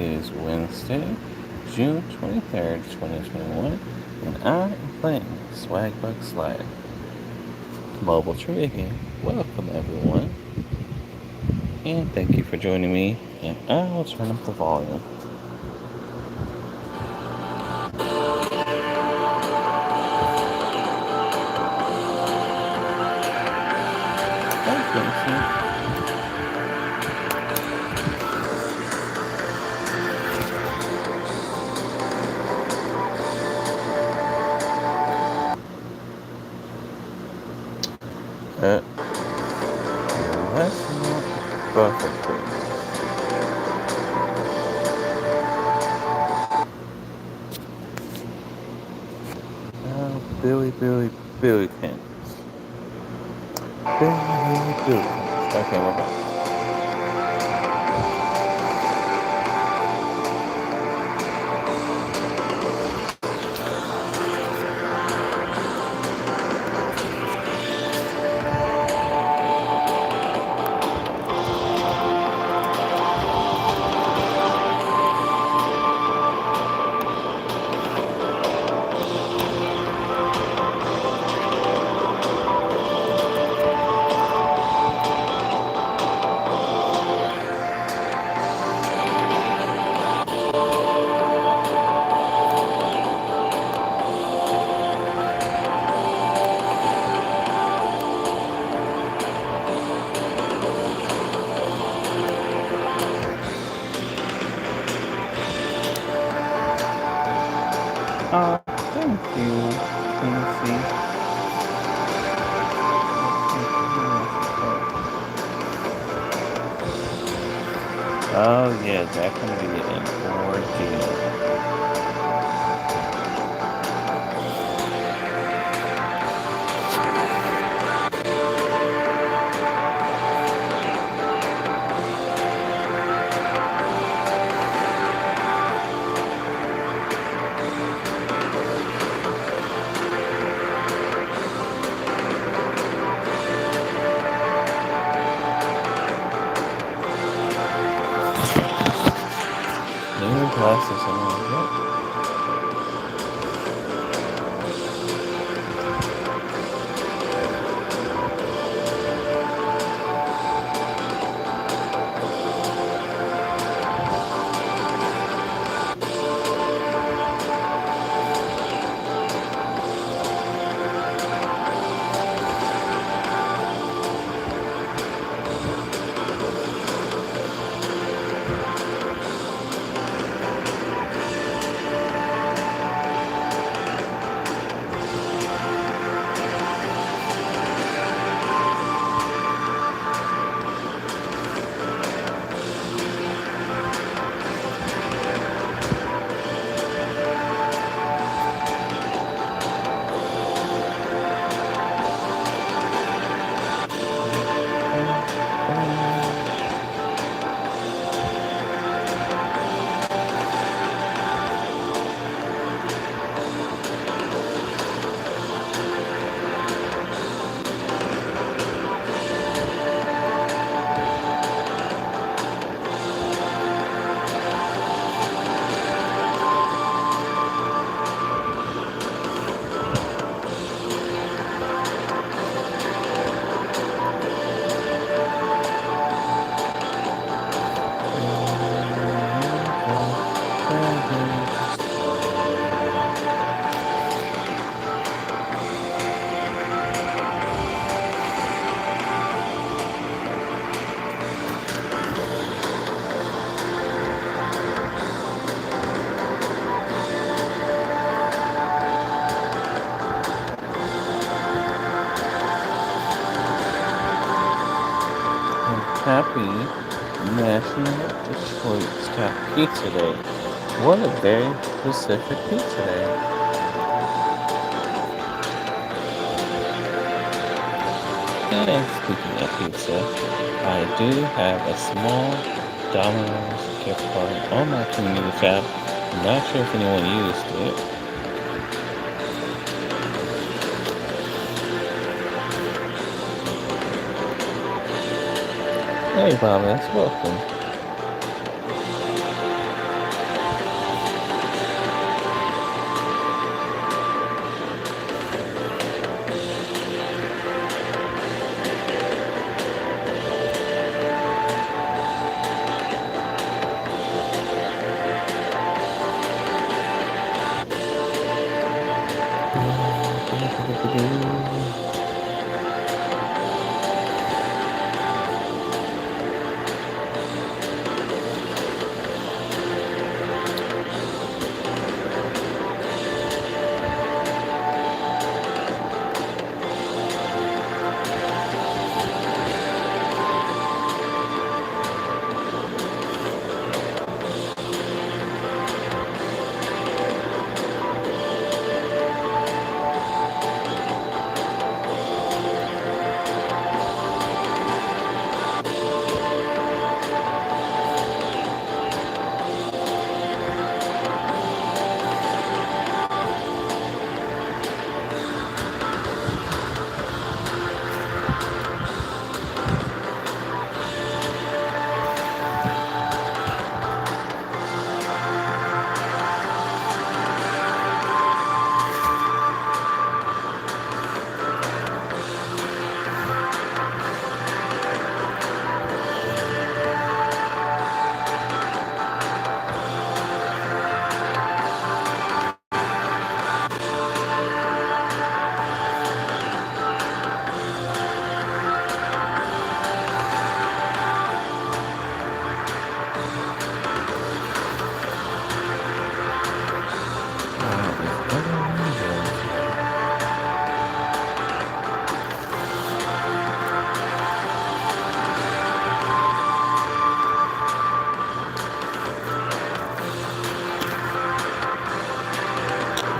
is Wednesday, June 23rd, 2021, and I am playing Swagbucks Live. Mobile Trivia game. Welcome, everyone, and thank you for joining me, and I'll turn up the volume. Hi, Vincent. Uh, let's not buffer, please. Billy Pins. Billy Pins. Okay, we're back. Thank you, Tennessee. Oh yeah, that's gonna be an ordeal. New glasses and all that. Happy National Detroit Style Pizza Day. What a very specific pizza day. And speaking of pizza, I do have a small Domino's gift card on my community tab. I'm not sure if anyone used it. Hey, Bobbins, welcome.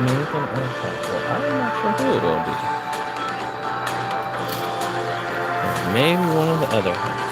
Nathan or Pat? Well, I'm not sure who it will be. Maybe one of the other ones.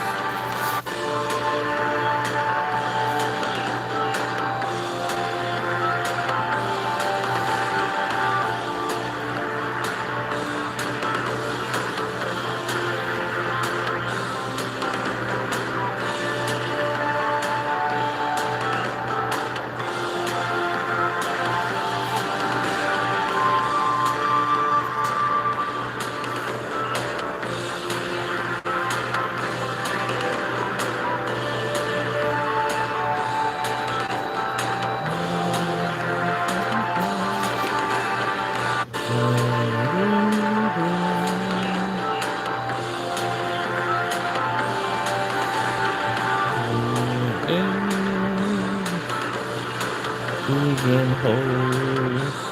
Vegan host.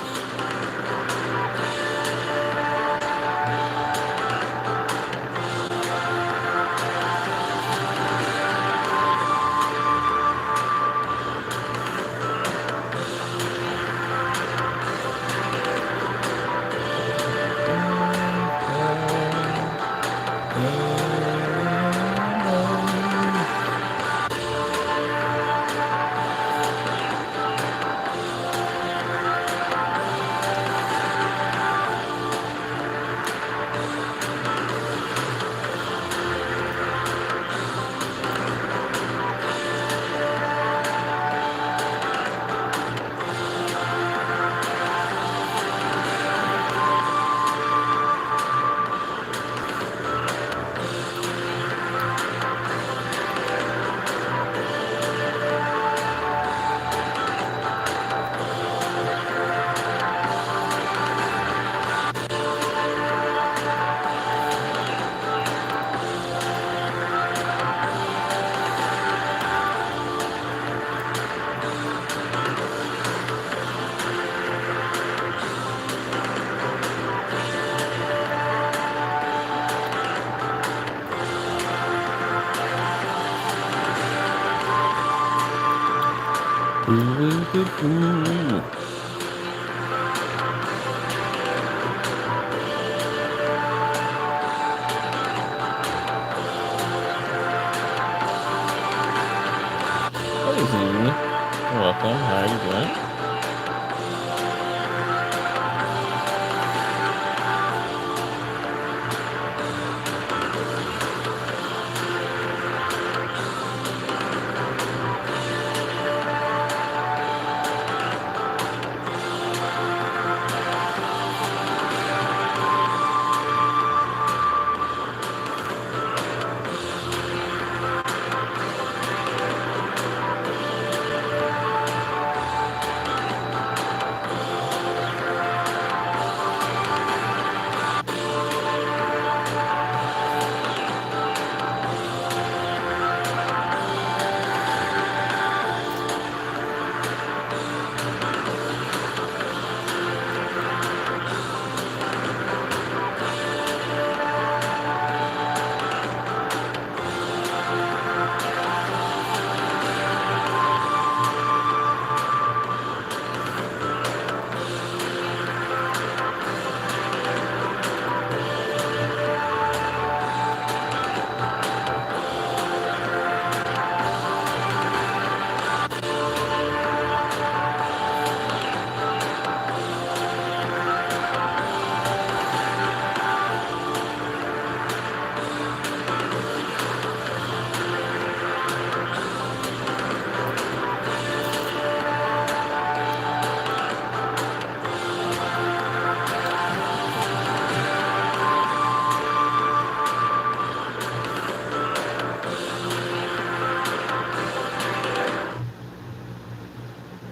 Welcome. How are you doing?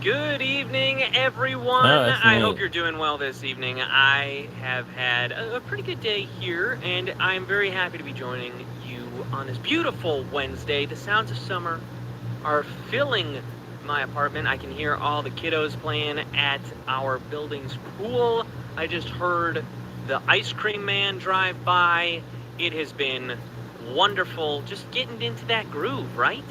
Good evening, everyone. I hope you're doing well this evening. I have had a pretty good day here, and I'm very happy to be joining you on this beautiful Wednesday. The sounds of summer are filling my apartment. I can hear all the kiddos playing at our building's pool. I just heard the ice cream man drive by. It has been wonderful just getting into that groove, right?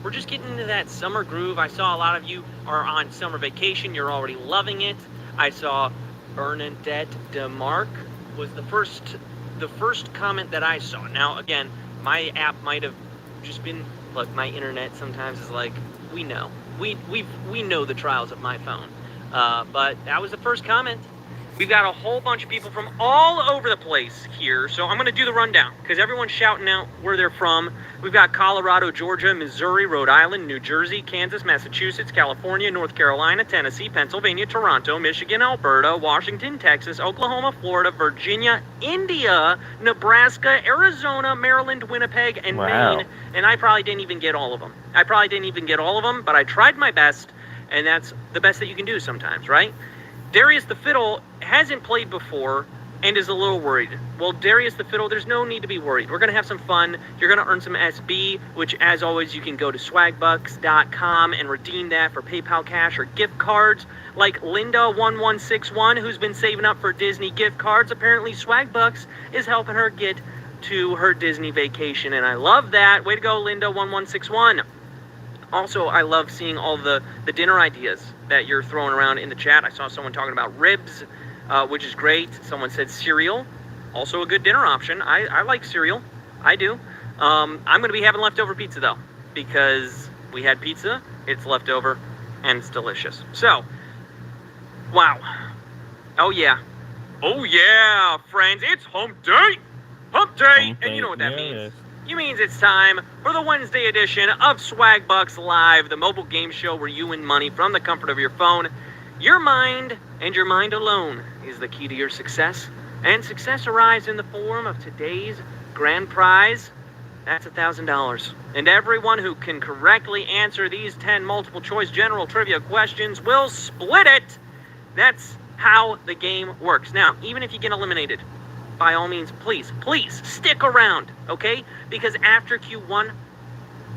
We're just getting into that summer groove. I saw a lot of you are on summer vacation. You're already loving it. I saw Bernadette DeMarc was the first comment that I saw. Now, again, my app might have just been, look, my internet sometimes is like, we know. We know the trials of my phone. But that was the first comment. We've got a whole bunch of people from all over the place here, so I'm going to do the rundown, because everyone's shouting out where they're from. We've got Colorado, Georgia, Missouri, Rhode Island, New Jersey, Kansas, Massachusetts, California, North Carolina, Tennessee, Pennsylvania, Toronto, Michigan, Alberta, Washington, Texas, Oklahoma, Florida, Virginia, India, Nebraska, Arizona, Maryland, Winnipeg, and Maine. And I probably didn't even get all of them. But I tried my best, and that's the best that you can do sometimes, right? Darius the Fiddle hasn't played before and is a little worried. Well, Darius the Fiddle, there's no need to be worried. We're going to have some fun. You're going to earn some SB, which, as always, you can go to swagbucks.com and redeem that for PayPal cash or gift cards. Like Linda1161, who's been saving up for Disney gift cards. Apparently, Swagbucks is helping her get to her Disney vacation, and I love that. Way to go, Linda1161. Also, I love seeing all the dinner ideas that you're throwing around in the chat. I saw someone talking about ribs, which is great. Someone said cereal, also a good dinner option. I like cereal. I do. I'm going to be having leftover pizza, though, because we had pizza, it's leftover, and it's delicious. So, wow. Oh, yeah, friends, it's hump day. Hump day, and you know what that means. It means it's time for the Wednesday edition of Swagbucks Live, the mobile game show where you win money from the comfort of your phone. Your mind, and your mind alone, is the key to your success. And success arrives in the form of today's grand prize. That's $1,000. And everyone who can correctly answer these 10 multiple choice general trivia questions will split it. That's how the game works. Now, even if you get eliminated, by all means, please stick around, okay? Because after Q1,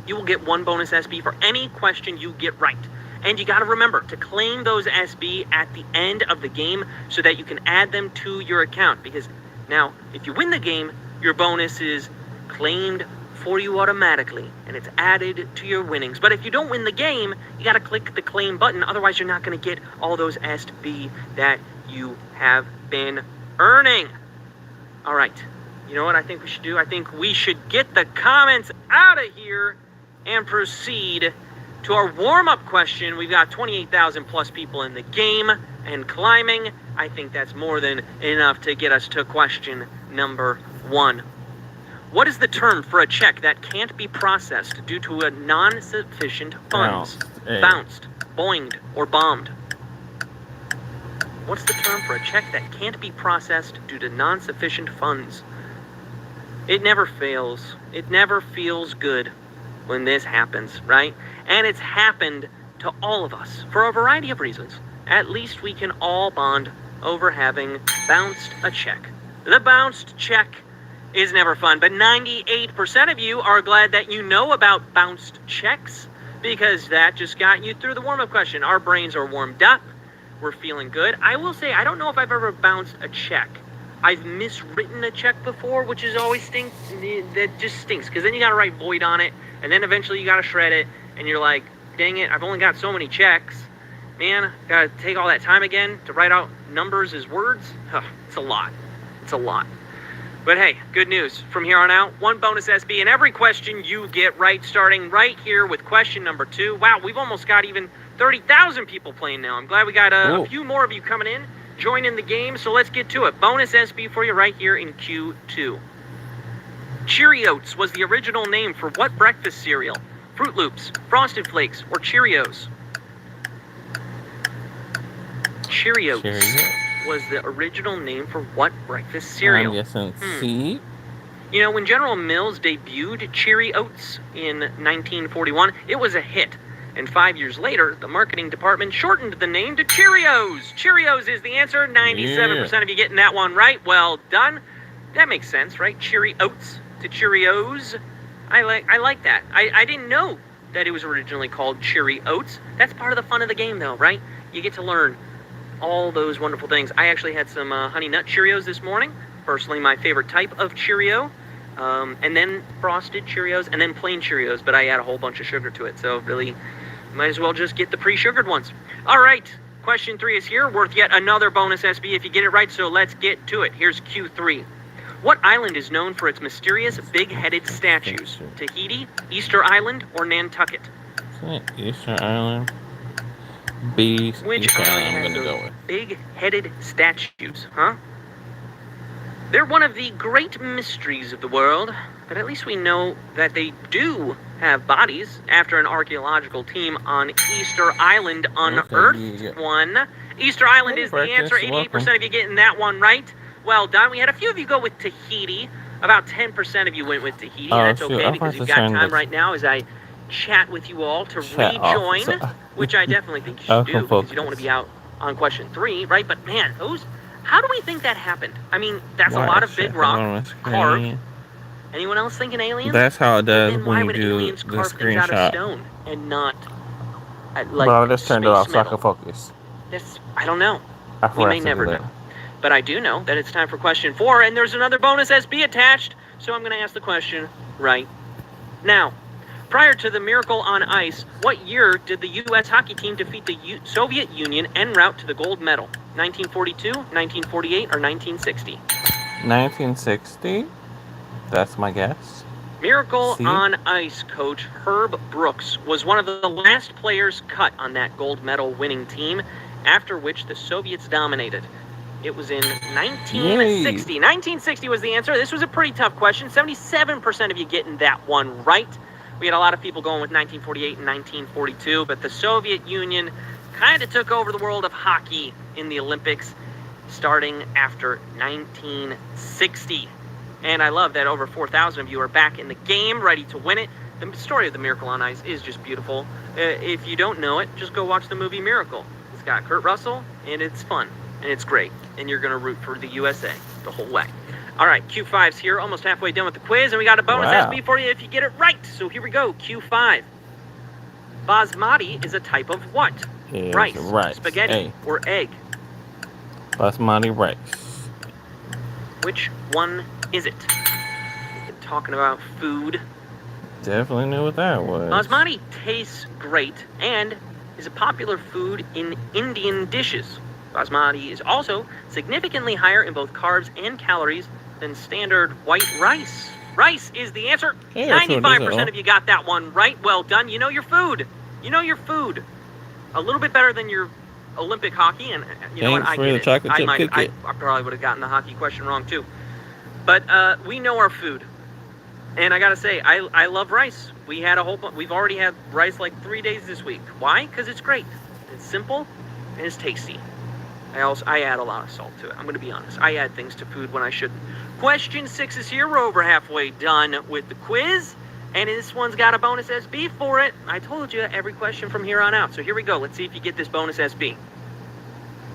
you will get 1 bonus SB for any question you get right. And you got to remember to claim those SB at the end of the game so that you can add them to your account. Because now, if you win the game, your bonus is claimed for you automatically, and it's added to your winnings. But if you don't win the game, you got to click the claim button. Otherwise, you're not going to get all those SB that you have been earning. All right, you know what I think we should do? I think we should get the comments out of here and proceed to our warm-up question. We've got 28,000 plus people in the game and climbing. I think that's more than enough to get us to question number 1. What is the term for a check that can't be processed due to a non-sufficient funds? Bounced, boinged, or bombed? What's the term for a check that can't be processed due to non-sufficient funds? It never fails. It never feels good when this happens, right? And it's happened to all of us for a variety of reasons. At least we can all bond over having bounced a check. The bounced check is never fun, but 98% of you are glad that you know about bounced checks because that just got you through the warm-up question. Our brains are warmed up. We're feeling good. I will say, I don't know if I've ever bounced a check. I've miswritten a check before, which is always stinks. That just stinks, because then you got to write void on it, and then eventually you got to shred it, and you're like, dang it, I've only got so many checks. Man, got to take all that time again to write out numbers as words? Huh, it's a lot. It's a lot. But hey, good news. From here on out, 1 bonus SB in every question you get right, starting right here with question number 2. Wow, we've almost got even 30,000 people playing now. I'm glad we got a few more of you coming in, joining the game, so let's get to it. Bonus SB for you right here in Q2. Cheerios was the original name for what breakfast cereal? Fruit Loops, Frosted Flakes, or Cheerios? Cheerios was the original name for what breakfast cereal? I'm guessing C. You know, when General Mills debuted Cheerios in 1941, it was a hit. And 5 years later, the marketing department shortened the name to Cheerios. Cheerios is the answer. 97% of you getting that one right. Well done. That makes sense, right? Cheerios to Cheerios. I like that. I didn't know that it was originally called Cheerios. That's part of the fun of the game, though, right? You get to learn all those wonderful things. I actually had some Honey Nut Cheerios this morning. Personally, my favorite type of Cheerio. And then frosted Cheerios, and then plain Cheerios, but I add a whole bunch of sugar to it. So really, might as well just get the pre-sugared ones. All right, question 3 is here, worth yet another bonus SB if you get it right, so let's get to it. Here's Q3. What island is known for its mysterious big-headed statues? Tahiti, Easter Island, or Nantucket? Easter Island. B. Which Easter island I'm has gonna go those with. big-headed statues, huh? They're one of the great mysteries of the world, but at least we know that they do have bodies after an archaeological team on Easter Island unearthed one. Easter Island is the answer. 88% of you getting that one right. Well done. We had a few of you go with Tahiti. About 10% of you went with Tahiti. That's okay because you've got time right now as I chat with you all to rejoin, which I definitely think you should do because you don't want to be out on question 3, right? But man, how do we think that happened? I mean, that's a lot of big rock carved. Anyone else thinking aliens? That's how it does then when why you would do aliens the carve things out of screenshot. stone and not like Bro, I just turned it off so I metal? can focus. I don't know. I We may forgot to never do know. that. But I do know that it's time for question 4, and there's another bonus SB attached, so I'm going to ask the question right now. Prior to the Miracle on Ice, what year did the U.S. hockey team defeat the Soviet Union en route to the gold medal? 1942, 1948, or 1960? 1960? That's my guess. Miracle on Ice coach Herb Brooks was one of the last players cut on that gold medal winning team, after which the Soviets dominated. It was in 1960. Yay. 1960 was the answer. This was a pretty tough question. 77% of you getting that one right. We had a lot of people going with 1948 and 1942, but the Soviet Union kind of took over the world of hockey in the Olympics starting after 1960. And I love that over 4,000 of you are back in the game, ready to win it. The story of the Miracle on Ice is just beautiful. If you don't know it, just go watch the movie Miracle. It's got Kurt Russell, and it's fun, and it's great. And you're going to root for the USA the whole way. All right, Q5's here, almost halfway done with the quiz, and we got a bonus SB for you if you get it right. So here we go, Q5. Basmati is a type of what? Rice, spaghetti, or egg? Basmati rice. Which one is it? We've been talking about food. Definitely knew what that was. Basmati tastes great and is a popular food in Indian dishes. Basmati is also significantly higher in both carbs and calories than standard white rice. Rice is the answer. 95% of you got that one right. Well done. You know your food. You know your food. A little bit better than your Olympic hockey, and you know what? I get it. I probably would have gotten the hockey question wrong too. But we know our food. And I gotta say, I love rice. We've already had rice like 3 days this week. Why? Because it's great. It's simple and it's tasty. I add a lot of salt to it. I'm gonna be honest. I add things to food when I shouldn't. Question 6 is here. We're over halfway done with the quiz. And this one's got a bonus SB for it. I told you every question from here on out. So here we go. Let's see if you get this bonus SB.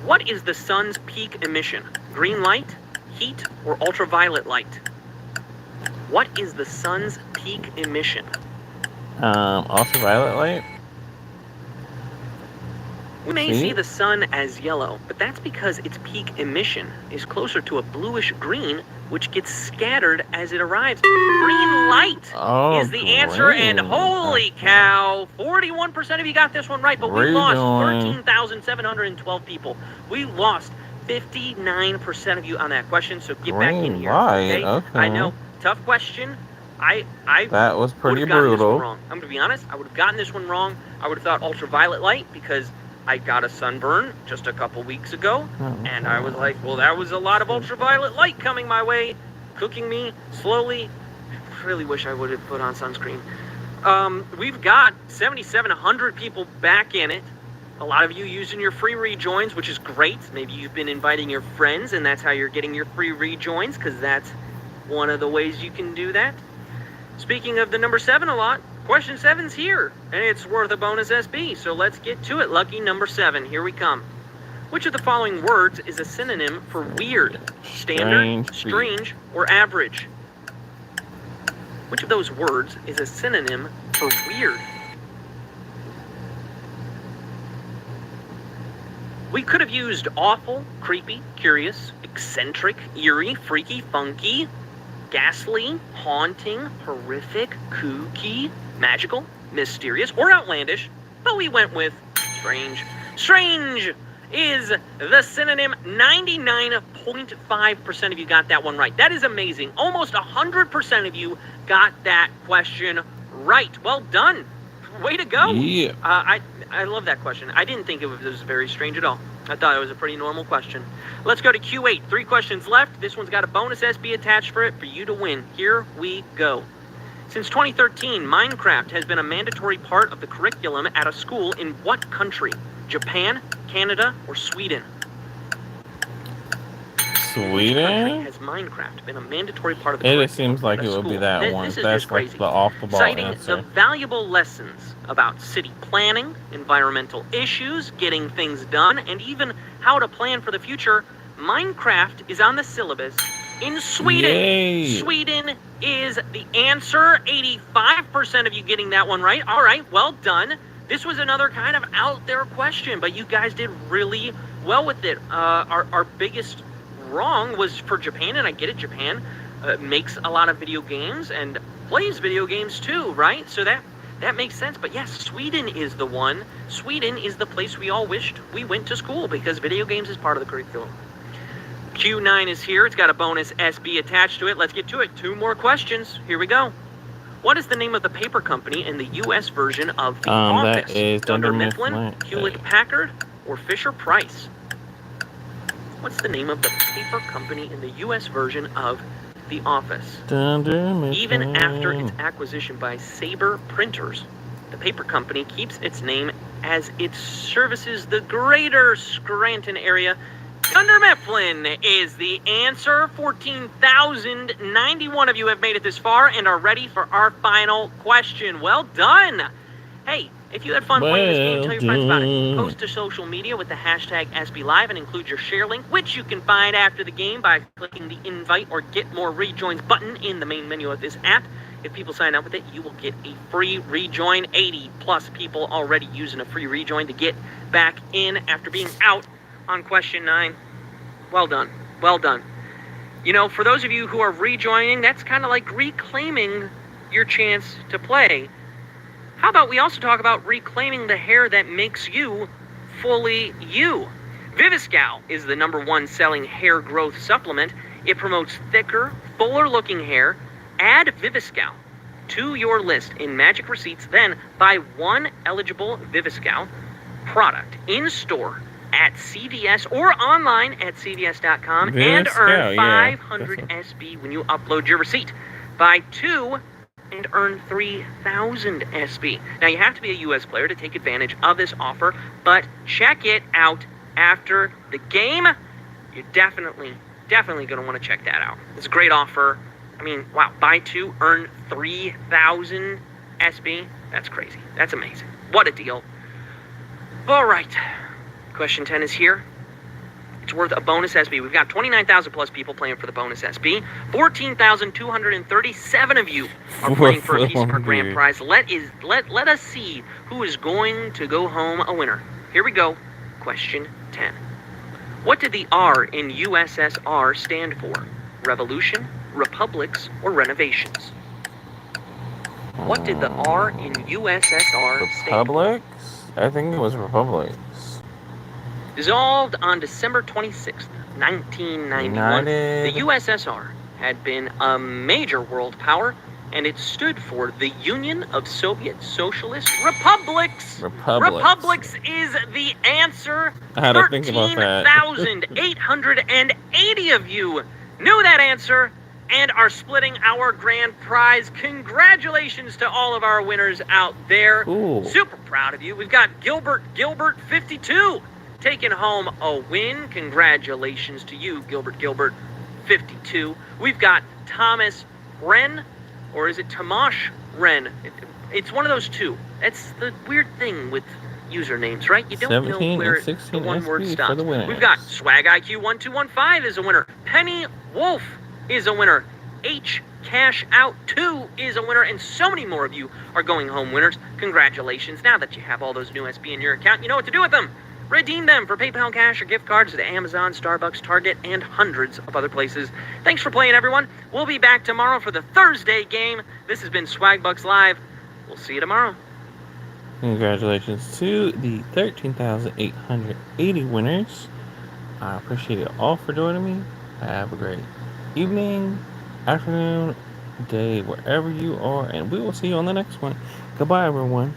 What is the sun's peak emission? Green light, heat, or ultraviolet light? What is the sun's peak emission? Ultraviolet light? We may see the sun as yellow, but that's because its peak emission is closer to a bluish green, which gets scattered as it arrives. Green light is the answer, and holy cow, 41% of you got this one right, but we lost 13,712 people. We lost 59% of you on that question, so get back in here. Okay? I know, tough question. That was pretty brutal. I'm going to be honest, I would have gotten this one wrong. I would have thought ultraviolet light because I got a sunburn just a couple weeks ago, and I was like, well, that was a lot of ultraviolet light coming my way, cooking me slowly. I really wish I would have put on sunscreen. We've got 7,700 people back in it. A lot of you using your free rejoins, which is great. Maybe you've been inviting your friends, and that's how you're getting your free rejoins, because that's one of the ways you can do that. Speaking of the number 7 a lot, question 7's here, and it's worth a bonus SB, so let's get to it. Lucky number 7, here we come. Which of the following words is a synonym for weird? Standard, strange, or average? Which of those words is a synonym for weird? We could have used awful, creepy, curious, eccentric, eerie, freaky, funky, ghastly, haunting, horrific, kooky, magical, mysterious, or outlandish, but we went with strange. Strange is the synonym. 99.5% of you got that one right. That is amazing. Almost 100% of you got that question right. Well done. Way to go. Yeah. I love that question. I didn't think it was very strange at all. I thought it was a pretty normal question. Let's go to Q8. 3 questions left. This one's got a bonus SB attached for it for you to win. Here we go. Since 2013, Minecraft has been a mandatory part of the curriculum at a school in what country? Japan, Canada, or Sweden? Sweden? Has Minecraft been a mandatory part of the curriculum? It just seems like it would be that one. This is That's just crazy. Like the off-the-ball Citing answer. the valuable lessons about city planning, environmental issues, getting things done, and even how to plan for the future, Minecraft is on the syllabus in Sweden. Yay. Sweden is the answer. 85% of you getting that one right. All right, well done. This was another kind of out there question, but you guys did really well with it. Our biggest wrong was for Japan, and I get it. Japan makes a lot of video games and plays video games too, right? So that makes sense. But yes, Sweden is the one. Sweden is the place we all wished we went to school because video games is part of the curriculum. Q9 is here. It's got a bonus SB attached to it. Let's get to it. 2 more questions. Here we go. What is the name of the paper company in the U.S. version of The Office? That is Dunder Mifflin, Hewlett-Packard, or Fisher-Price? What's the name of the paper company in the U.S. version of The Office? Even after its acquisition by Sabre Printers, the paper company keeps its name as it services the greater Scranton area. Dunder Mifflin is the answer. 14,091 of you have made it this far and are ready for our final question. Well done. Hey, if you had fun playing this game, tell your friends about it. Post to social media with the hashtag SBLive and include your share link, which you can find after the game by clicking the invite or get more rejoins button in the main menu of this app. If people sign up with it, you will get a free rejoin. 80 plus people already using a free rejoin to get back in after being out on question 9. Well done. Well done. You know, for those of you who are rejoining, that's kind of like reclaiming your chance to play. How about we also talk about reclaiming the hair that makes you fully you? Viviscal is the #1 selling hair growth supplement. It promotes thicker, fuller looking hair. Add Viviscal to your list in Magic Receipts, then buy 1 eligible Viviscal product in store at CVS or online at CVS.com and earn 500 SB when you upload your receipt. Buy 2 and earn 3,000 SB. Now, you have to be a U.S. player to take advantage of this offer, but check it out after the game. You're definitely going to want to check that out. It's a great offer. I mean, wow, buy 2, earn 3,000 SB. That's crazy. That's amazing. What a deal. All right. Question 10 is here. It's worth a bonus SB. We've got 29,000 plus people playing for the bonus SB. 14,237 of you are playing for a piece of our grand prize. Let us see who is going to go home a winner. Here we go. Question 10. What did the R in USSR stand for? Revolution, republics, or renovations? What did the R in USSR stand for? Republics? I think it was republics. Dissolved on December 26th, 1991, the USSR had been a major world power, and it stood for the Union of Soviet Socialist Republics. Republics is the answer. I had to think about that. 13,880 of you knew that answer and are splitting our grand prize. Congratulations to all of our winners out there. Ooh. Super proud of you. We've got Gilbert 52. Taking home a win. Congratulations to you, Gilbert 52. We've got Thomas Wren, or is it Tomash Wren? It's one of those two. That's the weird thing with usernames, right? You don't know where the one word stops. We've got Swag IQ 1215 is a winner. Penny Wolf is a winner. H Cash Out 2 is a winner, and so many more of you are going home winners. Congratulations. Now that you have all those new SB in your account, you know what to do with them. Redeem them for PayPal cash or gift cards to Amazon, Starbucks, Target, and hundreds of other places. Thanks for playing, everyone. We'll be back tomorrow for the Thursday game. This has been Swagbucks Live. We'll see you tomorrow. Congratulations to the 13,880 winners. I appreciate it all for joining me. Have a great evening, afternoon, day, wherever you are, and we will see you on the next one. Goodbye, everyone.